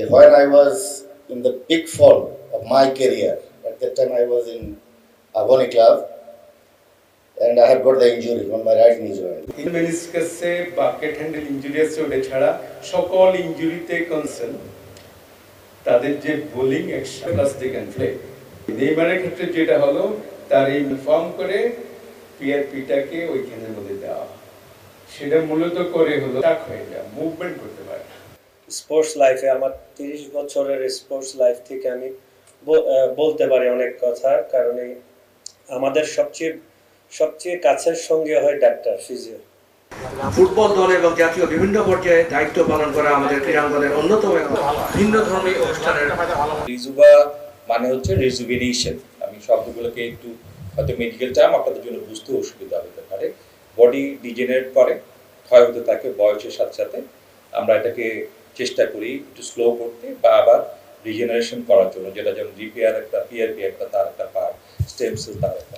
When I was in the peak form of my career, at that time I was in Avoni Club, and I had got the injury on my right knee joint. মেনিসকাসে bucket handle injury আছে ওটা ছাড়া সকল ইনজুরিতে concern তাদের যে bowling action plus they can play. নেইমারের ক্ষেত্রে যেটা হলো তার ইনফর্ম করে পিআরপিটাকে ওইখানের মধ্যে দেওয়া, সেটা মূলত করে হলো টাক হয়ে যায়, মুভমেন্ট করতে পারে না। স্পোর্টস লাইফে আমার 30 বছরের স্পোর্টস লাইফ থেকে আমি বলতে পারি অনেক কথা, কারণ আমাদের সবচেয়ে কাছের সঙ্গে হয় ডাক্তার, ফিজিও। ফুটবল দল এবং জাতীয় বিভিন্ন পর্যায়ে দায়িত্ব পালন করা আমাদের ক্রীড়াঙ্গনের অন্যতম ভিন্ন ধর্মী অনুষ্ঠানের। রিজুভা মানে হচ্ছে রিজুভিনেশন। আমি শব্দগুলোকে একটু হয়তো মেডিকেল টার্ম আপনাদের জন্য বুঝতে অসুবিধা হতে পারে। বডি ডিজেনারেট করে, ক্ষয় হতে থাকে বয়সের সাথে সাথে। আমরা এটাকে চেষ্টা করি একটু স্লো করতে বা আবার রিজেনারেশন করার জন্য, যেটা যেমন রিপেয়ার একটা, পিআরপি একটা, তার একটা পার্ট, স্টেম সেল তার একটা।